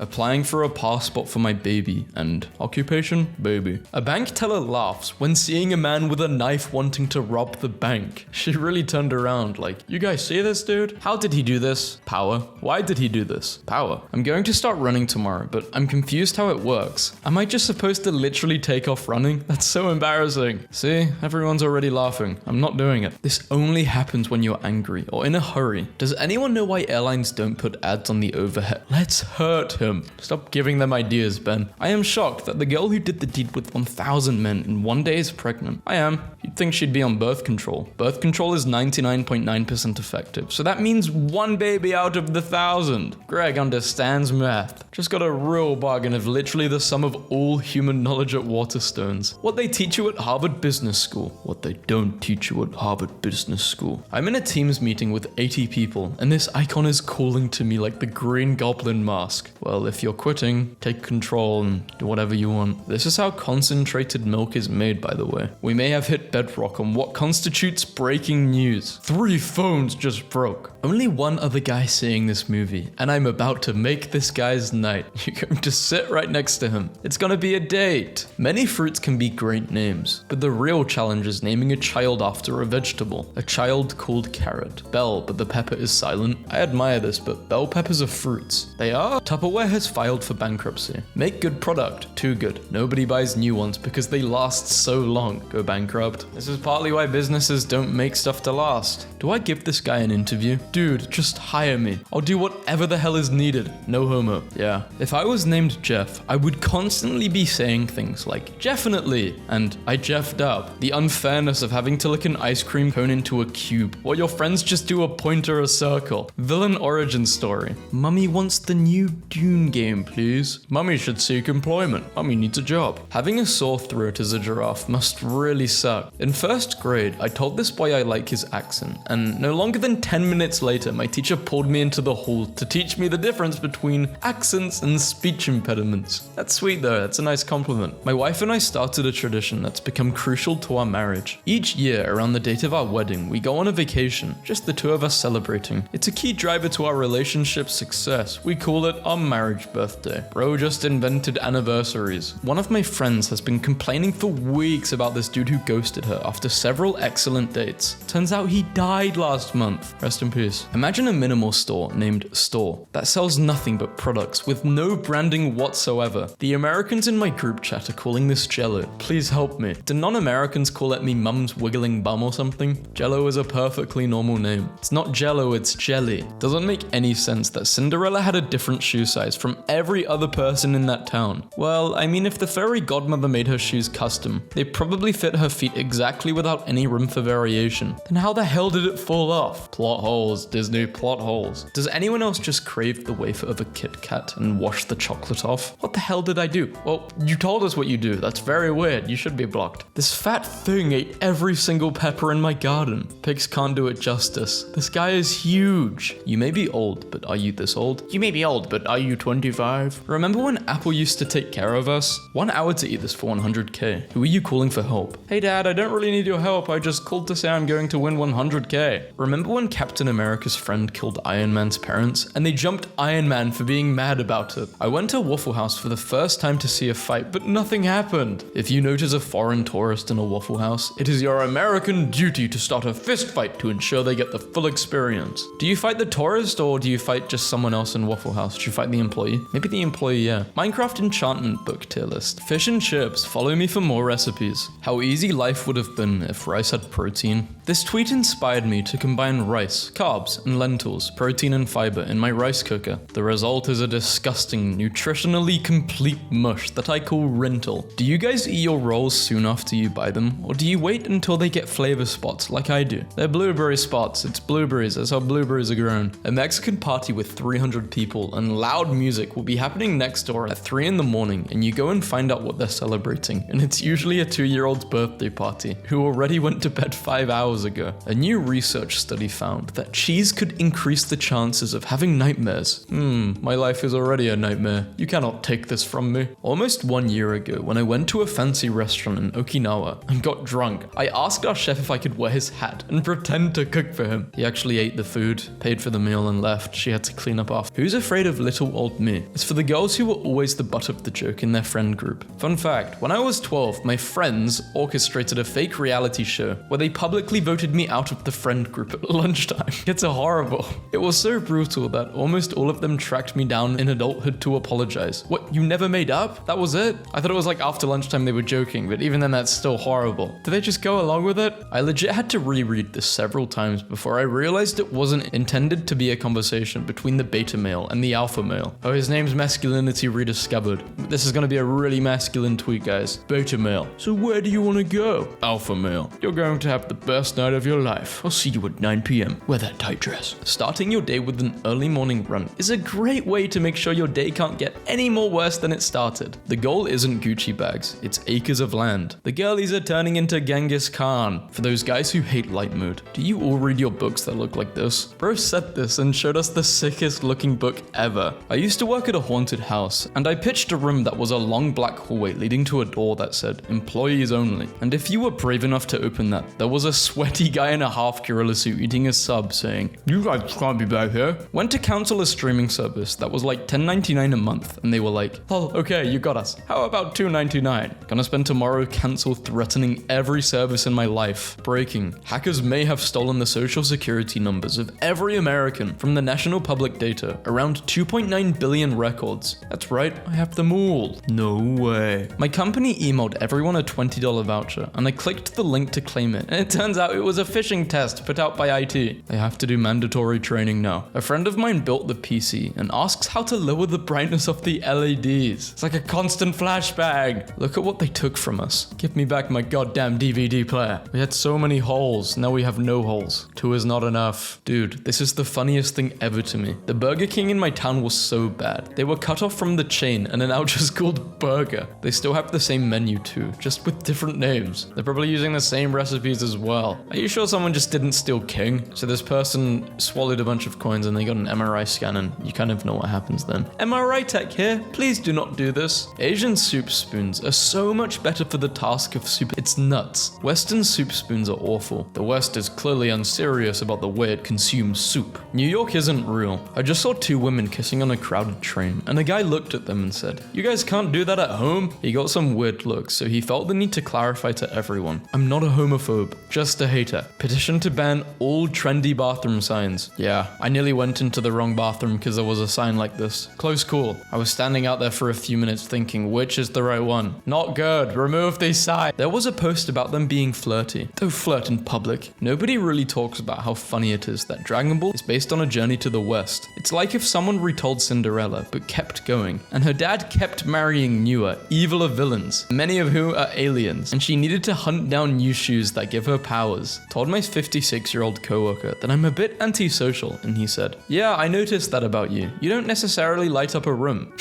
Applying for a passport for my baby, and occupation? Baby. A bank teller laughs when seeing a man with a knife wanting to rob the bank. She really turned around like, you guys see this dude? How did he do this? Power. Why did he do this? Power. I'm going to start running tomorrow, but I'm confused how it works. Am I just supposed to literally take off running? That's so embarrassing. See, everyone's already laughing. I'm not doing it. This only happens when you're angry or in a hurry. Does anyone know why airlines don't put ads on the overhead? Let's hurt him. Stop giving them ideas, Ben. I am shocked that the girl who did the deed with 1,000 men in one day is pregnant. I am. You'd think she'd be on birth control. Birth control is 99.9% effective, so that means one baby out of the 1,000. Greg understands math. Just got a real bargain of literally the sum of all human knowledge at Waterstones. What they teach you at Harvard Business School. What they don't teach you at Harvard Business School. I'm in a Teams meeting with 80 people, and this icon is calling to me like the Green Goblin mask. Well, if you're quitting, take control and do whatever you want. This is how concentrated milk is made, by the way. We may have hit bedrock on what constitutes breaking news. 3 phones just broke. Only one other guy seeing this movie, and I'm about to make this guy's night. You're going to sit right next to him. It's gonna be a date. Many fruits can be great names, but the real challenge is naming a child after a vegetable. A child called carrot. Bell, but the pepper is silent. I admire this, but bell peppers are fruits. They are? Tupperware has filed for bankruptcy. Make good product. Too good. Nobody buys new ones because they last so long. Go bankrupt. This is partly why businesses don't make stuff to last. Do I give this guy an interview? Dude, just hire me. I'll do whatever the hell is needed. No homo. Yeah. If I was named Jeff, I would constantly be saying things like, "Definitely," and "I Jeffed up." The unfairness of having to lick an ice cream cone into a cube, while your friends just do a point or a circle. Villain origin story. Mummy wants the new Dune game, please. Mummy should seek employment. Mummy needs a job. Having a sore throat as a giraffe must really suck. In first grade, I told this boy I like his accent, and no longer than 10 minutes later, my teacher pulled me into the hall to teach me the difference between accents and speech impediments. That's sweet though, that's a nice compliment. My wife and I started a tradition that's become crucial to our marriage. Each year, around the date of our wedding, we go on a vacation, just the 2 of us celebrating. It's a key driver to our relationship's success. We call it our marriage birthday. Bro just invented anniversaries. One of my friends has been complaining for weeks about this dude who ghosted her after several excellent dates. Turns out he died last month. Rest in peace. Imagine a minimal store named Store that sells nothing but products with no branding whatsoever. The Americans in my group chat are calling this Jello. Please help me. Do non-Americans call it me mum's wiggling bum or something? Jello is a perfectly normal name. It's not Jello, it's jelly. Doesn't make any sense that Cinderella had a different shoe size from every other person in that town. Well, I mean, if the fairy godmother made her shoes custom, they probably fit her feet exactly without any room for variation. Then how the hell did it fall off? Plot holes, Disney, plot holes. Does anyone else just crave the wafer of a Kit Kat and wash the chocolate off? What the hell did I do? Well, you told us what you do. That's very weird. You should be blocked. This fat thing ate every single pepper in my garden. Pigs can't do it justice. This guy is huge. You may be old, but are you this old? You may be old, but are you 25? Remember when Apple used to take care of us? 1 hour to eat this for 100k. Who are you calling for help? Hey dad, I don't really need your help. I just called to say I'm going to win 100k. Remember when Captain America's friend killed Iron Man's parents? And they jumped Iron Man for being mad about it. I went to Waffle House for the first time to see a fight, but nothing happened. If you notice a foreign tourist in a Waffle House, it is your American duty to start a fist fight to ensure they get the full experience. Do you fight the tourist or do you fight just someone else in Waffle House? Do you fight the employee? Maybe the employee, yeah. Minecraft enchantment book tier list. Fish and chips, follow me for more recipes. How easy life would have been if rice had protein. This tweet inspired me to combine rice, carbs, and lentils, protein and fiber in my rice cooker. The result is a disgusting, nutritionally complete mush that I call rental. Do you guys eat your rolls soon after you buy them? Or do you wait until they get flavor spots like I do? They're blueberry spots. It's blueberries. That's how blueberries are grown. A Mexican party with 300 people and loud music will be happening next door at 3 in the morning, and you go and find out what they're celebrating. And it's usually a 2-year-old's birthday party who already went to bed 5 hours hours ago. A new research study found that cheese could increase the chances of having nightmares. My life is already a nightmare. You cannot take this from me. Almost 1 year ago, when I went to a fancy restaurant in Okinawa and got drunk, I asked our chef if I could wear his hat and pretend to cook for him. He actually ate the food, paid for the meal, and left. She had to clean up after. Who's afraid of little old me? It's for the girls who were always the butt of the joke in their friend group. Fun fact, when I was 12, my friends orchestrated a fake reality show where they publicly voted me out of the friend group at lunchtime. It's horrible. It was so brutal that almost all of them tracked me down in adulthood to apologize. What, you never made up? That was it? I thought it was like after lunchtime they were joking, but even then that's still horrible. Did they just go along with it? I legit had to reread this several times before I realized it wasn't intended to be a conversation between the beta male and the alpha male. Oh, his name's masculinity rediscovered. This is gonna be a really masculine tweet, guys. Beta male. So where do you want to go? Alpha male. You're going to have the best night of your life. I'll see you at 9 p.m. Wear that tight dress. Starting your day with an early morning run is a great way to make sure your day can't get any more worse than it started. The goal isn't Gucci bags, it's acres of land. The girlies are turning into Genghis Khan. For those guys who hate light mode, do you all read your books that look like this? Bro said this and showed us the sickest looking book ever. I used to work at a haunted house, and I pitched a room that was a long black hallway leading to a door that said, employees only. And if you were brave enough to open that, there was a sweaty guy in a half gorilla suit eating a sub saying, you guys can't be back here. Went to cancel a streaming service that was like $10.99 a month, and they were like, oh, okay, you got us. How about $2.99? Gonna spend tomorrow cancel threatening every service in my life. Breaking. Hackers may have stolen the social security numbers of every American from the national public data, around 2.9 billion records. That's right, I have them all. No way. My company emailed everyone a $20 voucher, and I clicked the link to claim it, and it turns out it was a phishing test put out by IT. I have to do mandatory training now. A friend of mine built the PC and asks how to lower the brightness of the LEDs. It's like a constant flashbang. Look at what they took from us. Give me back my goddamn DVD player. We had so many holes, now we have no holes. 2 is not enough. Dude, this is the funniest thing ever to me. The Burger King in my town was so bad. They were cut off from the chain and are now just called Burger. They still have the same menu too, just with different names. They're probably using the same recipes as well. Are you sure someone just didn't steal King? So this person swallowed a bunch of coins and they got an MRI scan, and you kind of know what happens then. MRI tech here, please do not do this. Asian soup spoons are so much better for the task of soup. It's nuts. Western soup spoons are awful. The West is clearly unserious about the way it consumes soup. New York isn't real. I just saw 2 women kissing on a crowded train, and a guy looked at them and said, you guys can't do that at home? He got some weird looks, so he felt the need to clarify to everyone, I'm not a homophobe, just a hater. Petition to ban all trendy bathroom signs. Yeah, I nearly went into the wrong bathroom because there was a sign like this. Close call. I was standing out there for a few minutes thinking, which is the right one? Not good. Remove these signs. There was a post about them being flirty. Don't flirt in public. Nobody really talks about how funny it is that Dragon Ball is based on a journey to the West. It's like if someone retold Cinderella but kept going, and her dad kept marrying newer, eviler villains, many of whom are aliens, and she needed to hunt down new shoes that give her powers. Told my 56-year-old coworker that I'm a bit antisocial, and he said, yeah, I noticed that about you. You don't necessarily light up a room.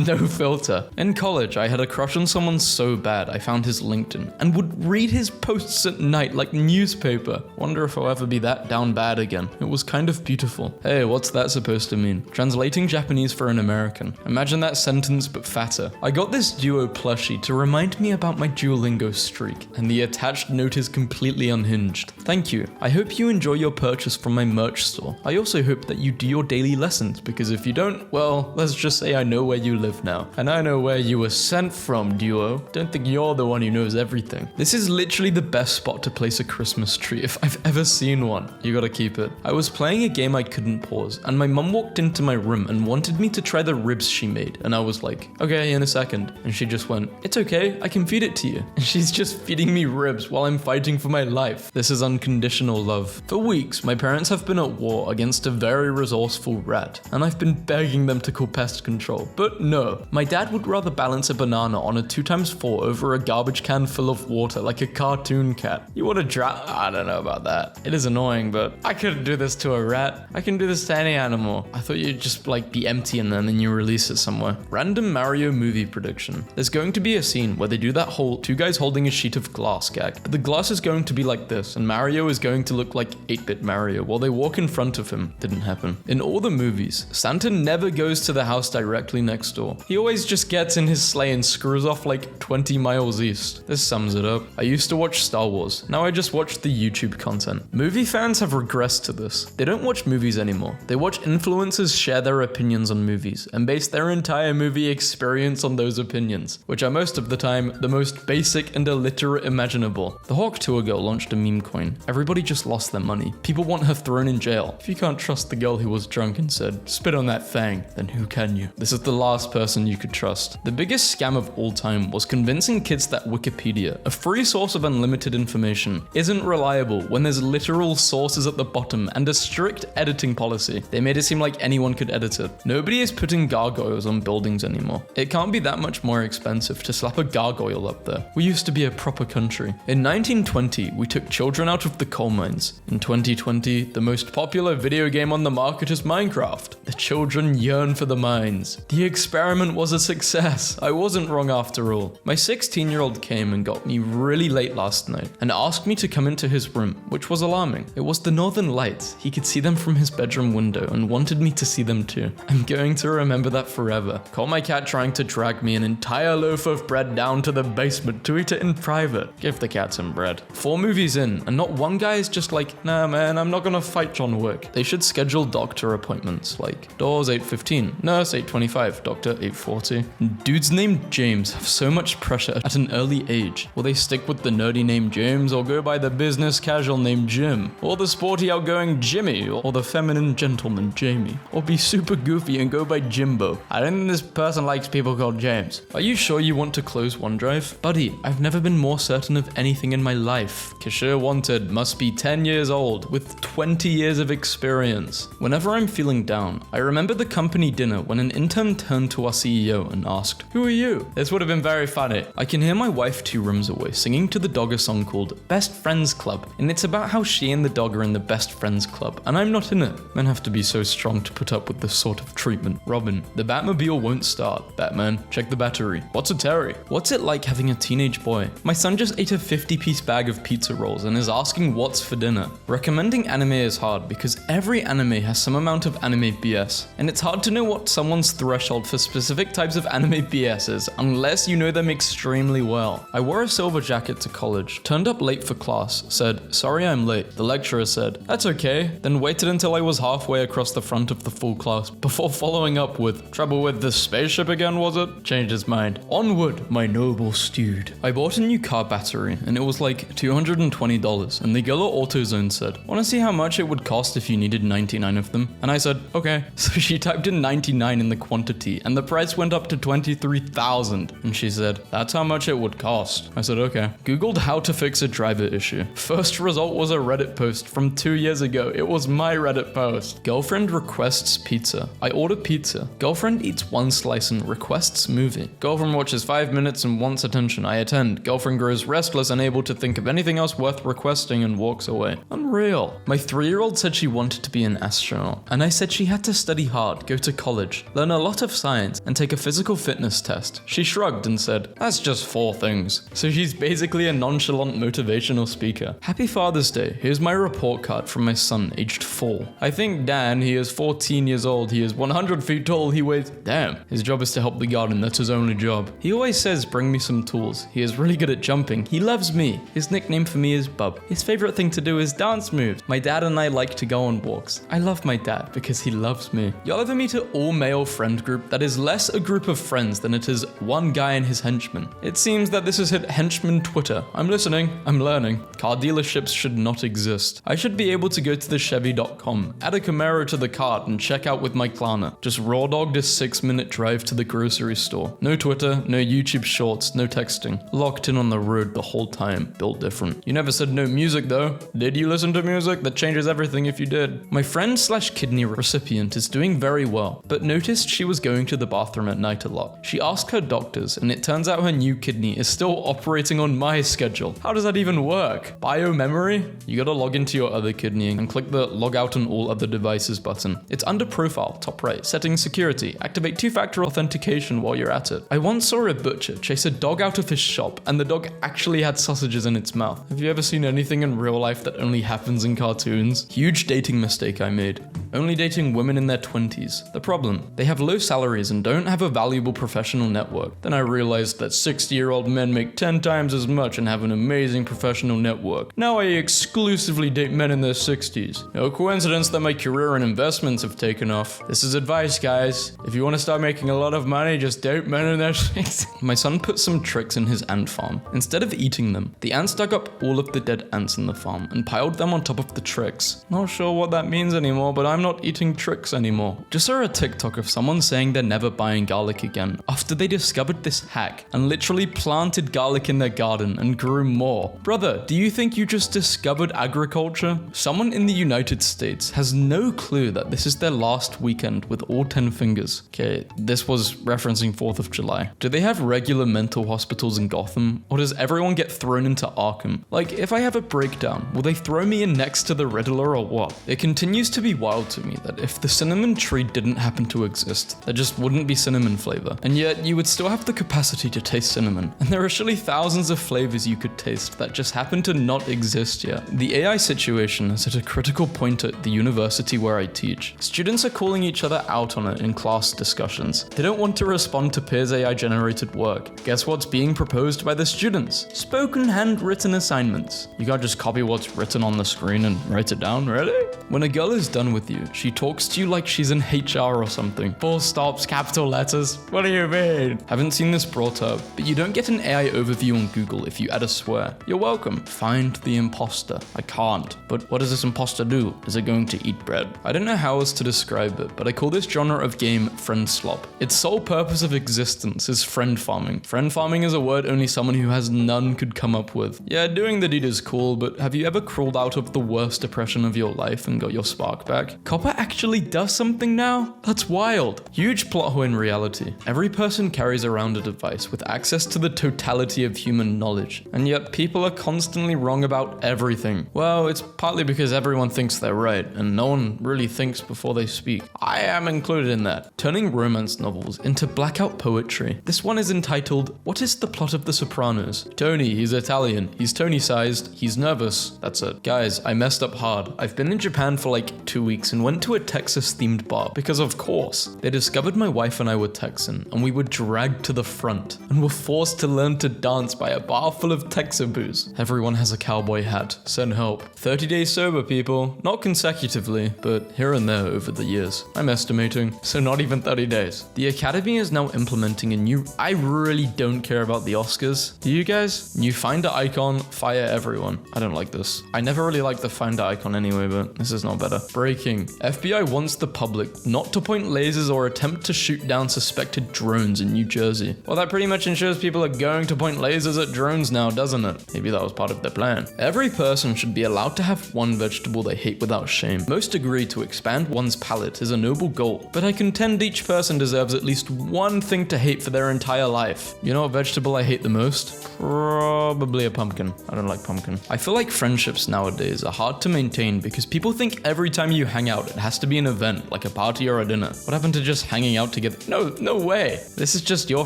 No filter. In college, I had a crush on someone so bad I found his LinkedIn and would read his posts at night like newspaper. Wonder if I'll ever be that down bad again. It was kind of beautiful. Hey, what's that supposed to mean? Translating Japanese for an American. Imagine that sentence but fatter. I got this Duo plushie to remind me about my Duolingo streak, and the attached note is completely unhinged. Thank you. I hope you enjoy your purchase from my merch store. I also hope that you do your daily lessons, because if you don't, well, let's just say I know where you live now. And I know where you were sent from, Duo. Don't think you're the one who knows everything. This is literally the best spot to place a Christmas tree if I've ever seen one. You gotta keep it. I was playing a game I couldn't pause, and my mum walked into my room and wanted me to try the ribs she made, and I was like, okay, in a second. And she just went, it's okay, I can feed it to you. And she's just feeding me ribs while I'm fighting for my life. This is unconditional love. For weeks, my parents have been at war against a very resourceful rat, and I've been begging them to call pest control, but But no, my dad would rather balance a banana on a 2x4 over a garbage can full of water like a cartoon cat. You want to I don't know about that. It is annoying, but I couldn't do this to a rat. I can do this to any animal. I thought you'd just like be empty and then you release it somewhere. Random Mario movie prediction. There's going to be a scene where they do that whole two guys holding a sheet of glass gag, but the glass is going to be like this and Mario is going to look like 8-bit Mario while they walk in front of him. Didn't happen. In all the movies, Santa never goes to the house directly next door. He always just gets in his sleigh and screws off like 20 miles east. This sums it up. I used to watch Star Wars. Now I just watch the YouTube content. Movie fans have regressed to this. They don't watch movies anymore. They watch influencers share their opinions on movies and base their entire movie experience on those opinions, which are most of the time the most basic and illiterate imaginable. The Hawk Tour girl launched a meme coin. Everybody just lost their money. People want her thrown in jail. If you can't trust the girl who was drunk and said, "Spit on that thing," then who can you? This is the last person you could trust. The biggest scam of all time was convincing kids that Wikipedia, a free source of unlimited information, isn't reliable when there's literal sources at the bottom and a strict editing policy. They made it seem like anyone could edit it. Nobody is putting gargoyles on buildings anymore. It can't be that much more expensive to slap a gargoyle up there. We used to be a proper country. In 1920, we took children out of the coal mines. In 2020, the most popular video game on the market is Minecraft. The children yearn for the mines. The experiment was a success. I wasn't wrong after all. My 16-year-old came and got me really late last night and asked me to come into his room, which was alarming. It was the northern lights. He could see them from his bedroom window and wanted me to see them too. I'm going to remember that forever. Call my cat trying to drag me an entire loaf of bread down to the basement to eat it in private. Give the cat some bread. 4 movies in, and not one guy is just like, "Nah man, I'm not gonna fight John Wick." They should schedule doctor appointments, like doors 8:15, nurse 8:25, doctor 8:40. Dudes named James have so much pressure at an early age. Will they stick with the nerdy name James or go by the business casual name Jim? Or the sporty outgoing Jimmy? Or the feminine gentleman Jamie? Or be super goofy and go by Jimbo? I don't think this person likes people called James. Are you sure you want to close OneDrive? Buddy, I've never been more certain of anything in my life. Cashier wanted must be 10 years old with 20 years of experience. Whenever I'm feeling down, I remember the company dinner when an intern turned to our CEO and asked, "Who are you?" This would have been very funny. I can hear my wife 2 rooms away singing to the dog a song called Best Friends Club, and it's about how she and the dog are in the Best Friends Club, and I'm not in it. Men have to be so strong to put up with this sort of treatment. Robin, the Batmobile won't start. Batman, check the battery. What's a Terry? What's it like having a teenage boy? My son just ate a 50-piece bag of pizza rolls and is asking what's for dinner. Recommending anime is hard because every anime has some amount of anime BS, and it's hard to know what someone's threshold for specific types of anime BS is unless you know them extremely well. I wore a silver jacket to college, turned up late for class, said, "Sorry I'm late." The lecturer said, "That's okay," then waited until I was halfway across the front of the full class before following up with, "Trouble with the spaceship again, was it?" Changed his mind. Onward, my noble steed. I bought a new car battery and it was like $220, and the girl at AutoZone said, "Wanna see how much it would cost if you needed 99 of them?" And I said, "Okay." So she typed in 99 in the quantity and the price went up to 23,000, and she said, "That's how much it would cost." I said, "Okay." Googled how to fix a driver issue. First result was a Reddit post from 2 years ago. It was my Reddit post. Girlfriend requests pizza. I order pizza. Girlfriend eats 1 slice and requests movie. Girlfriend watches 5 minutes and wants attention. I attend. Girlfriend grows restless, unable to think of anything else worth requesting, and walks away. Unreal. My 3-year-old said she wanted to be an astronaut, and I said she had to study hard, go to college, learn a lot of science, and take a physical fitness test. She shrugged and said, "That's just 4 things." So she's basically a nonchalant motivational speaker. Happy Father's Day. Here's my report card from my son, aged 4. I think Dan, he is 14 years old, he is 100 feet tall, he weighs... Damn. His job is to help the garden, that's his only job. He always says, "Bring me some tools." He is really good at jumping. He loves me. His nickname for me is Bub. His favorite thing to do is dance moves. My dad and I like to go on walks. I love my dad because he loves me. Y'all ever meet an all-male friend group that is less a group of friends than it is one guy and his henchmen? It seems that this has hit henchman Twitter. I'm listening. I'm learning. Car dealerships should not exist. I should be able to go to the Chevy.com, add a Camaro to the cart, and check out with my Klarna. Just raw dogged a 6-minute drive to the grocery store. No Twitter, no YouTube shorts, no texting. Locked in on the road the whole time. Built different. You never said no music though. Did you listen to music? That changes everything if you did. My friend/kidney recipient is doing very well, but noticed she was going going to the bathroom at night a lot. She asked her doctors, and it turns out her new kidney is still operating on my schedule. How does that even work? Bio-memory? You gotta log into your other kidney and click the log out on all other devices button. It's under profile, top right, settings security, activate two-factor authentication while you're at it. I once saw a butcher chase a dog out of his shop, and the dog actually had sausages in its mouth. Have you ever seen anything in real life that only happens in cartoons? Huge dating mistake I made. Only dating women in their 20s. The problem, they have low salaries and don't have a valuable professional network. Then I realized that 60-year-old men make 10 times as much and have an amazing professional network. Now I exclusively date men in their 60s. No coincidence that my career and investments have taken off. This is advice, guys. If you want to start making a lot of money, just date men in their 60s. My son put some tricks in his ant farm. Instead of eating them, the ants dug up all of the dead ants in the farm and piled them on top of the tricks. Not sure what that means anymore, but I'm not eating tricks anymore. Just saw a TikTok of someone saying they're never buying garlic again after they discovered this hack and literally planted garlic in their garden and grew more. Brother, do you think you just discovered agriculture? Someone in the United States has no clue that this is their last weekend with all 10 fingers. Okay, this was referencing 4th of July. Do they have regular mental hospitals in Gotham? Or does everyone get thrown into Arkham? Like, if I have a breakdown, will they throw me in next to the Riddler or what? It continues to be wild to me that if the cinnamon tree didn't happen to exist, there just wouldn't be cinnamon flavor. And yet, you would still have the capacity to taste cinnamon. And there are surely thousands of flavors you could taste that just happen to not exist yet. The AI situation is at a critical point at the university where I teach. Students are calling each other out on it in class discussions. They don't want to respond to peers' AI-generated work. Guess what's being proposed by the students? Spoken handwritten assignments. You can't just copy what's written on the screen and write it down, really? When a girl is done with you, she talks to you like she's in HR or something. Full stops, capital letters. What do you mean? Haven't seen this brought up, but you don't get an AI overview on Google if you add a swear. You're welcome. Find the imposter. I can't. But what does this imposter do? Is it going to eat bread? I don't know how else to describe it, but I call this genre of game friend slop. Its sole purpose of existence is friend farming. Friend farming is a word only someone who has none could come up with. Yeah, doing the deed is cool, but have you ever crawled out of the worst depression of your life and got your spark back? Copper actually does something now? That's wild. Huge plot hole in reality. Every person carries around a device with access to the totality of human knowledge, and yet people are constantly wrong about everything. Well, it's partly because everyone thinks they're right, and no one really thinks before they speak. I am included in that. Turning romance novels into blackout poetry. This one is entitled, What is the Plot of The Sopranos? Tony, he's Italian, he's Tony-sized, he's nervous. That's it. Guys, I messed up hard. I've been in Japan for like 2 weeks and went to a Texas-themed bar because of course. They discovered my wife and I were Texan, and we were dragged to the front and were forced to learn to dance by a bar full of Texaboos. Everyone has a cowboy hat. Send help. 30 days sober, people. Not consecutively, but here and there over the years. I'm estimating, so not even 30 days. The Academy is now implementing a new... I really don't care about the Oscars. Do you guys? New Finder icon, fire everyone. I don't like this. I never really liked the Finder icon anyway, but this is not better. Breaking. FBI wants the public not to point lasers or attempt to shoot down suspected drones in New Jersey. Well, that pretty much ensures people are going to point lasers at drones now, doesn't it? Maybe that was part of their plan. Every person should be allowed to have one vegetable they hate without shame. Most agree to expand one's palate is a noble goal, but I contend each person deserves at least one thing to hate for their entire life. You know what vegetable I hate the most? Probably a pumpkin. I don't like pumpkin. I feel like friendships nowadays are hard to maintain because people think every time you hang out it has to be an event, like a party or a dinner. What happened to just hanging out together? No way. This is just your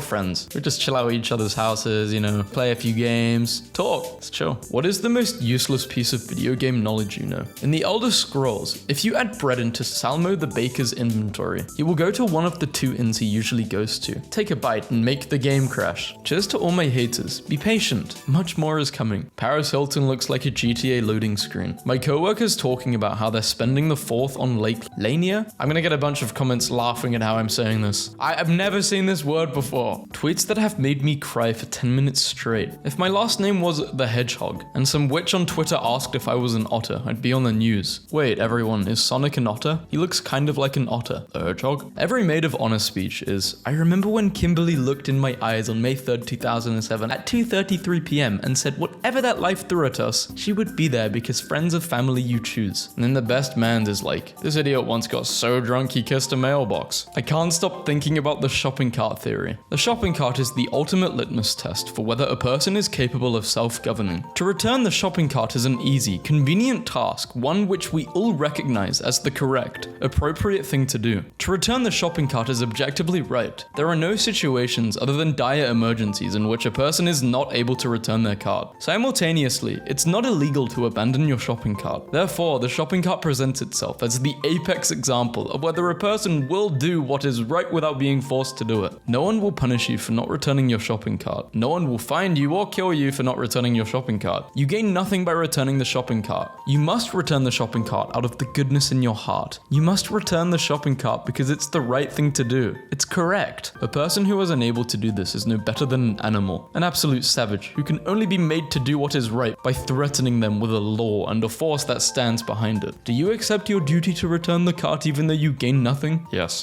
friends. We just chill out at each other's houses, you know, play a few games, talk. It's chill. What is the most useless piece of video game knowledge you know? In the Elder Scrolls, if you add bread into Salmo the baker's inventory, he will go to one of the 2 inns he usually goes to, take a bite and make the game crash. Cheers to all my haters. Be patient. Much more is coming. Paris Hilton looks like a GTA loading screen. My coworker's talking about how they're spending the 4th on Lake Lania. I'm gonna get a bunch of comments laughing at how I'm saying this. I've never seen this word before. Tweets that have made me cry for 10 minutes straight. If my last name was The Hedgehog, and some witch on Twitter asked if I was an otter, I'd be on the news. Wait, everyone, is Sonic an otter? He looks kind of like an otter. The hedgehog? Every maid of honor speech is, I remember when Kimberly looked in my eyes on May 3rd, 2007 at 2:33 p.m. and said whatever that life threw at us, she would be there because friends of family you choose. And then the best man's is like, like, this idiot once got so drunk he kissed a mailbox. I can't stop thinking about the shopping cart theory. The shopping cart is the ultimate litmus test for whether a person is capable of self-governing. To return the shopping cart is an easy, convenient task, one which we all recognize as the correct, appropriate thing to do. To return the shopping cart is objectively right. There are no situations other than dire emergencies in which a person is not able to return their cart. Simultaneously, it's not illegal to abandon your shopping cart. Therefore, the shopping cart presents itself as the apex example of whether a person will do what is right without being forced to do it. No one will punish you for not returning your shopping cart. No one will find you or kill you for not returning your shopping cart. You gain nothing by returning the shopping cart. You must return the shopping cart out of the goodness in your heart. You must return the shopping cart because it's the right thing to do. It's correct. A person who is unable to do this is no better than an animal, an absolute savage who can only be made to do what is right by threatening them with a law and a force that stands behind it. Do you accept your duty to return the cart even though you gain nothing? Yes.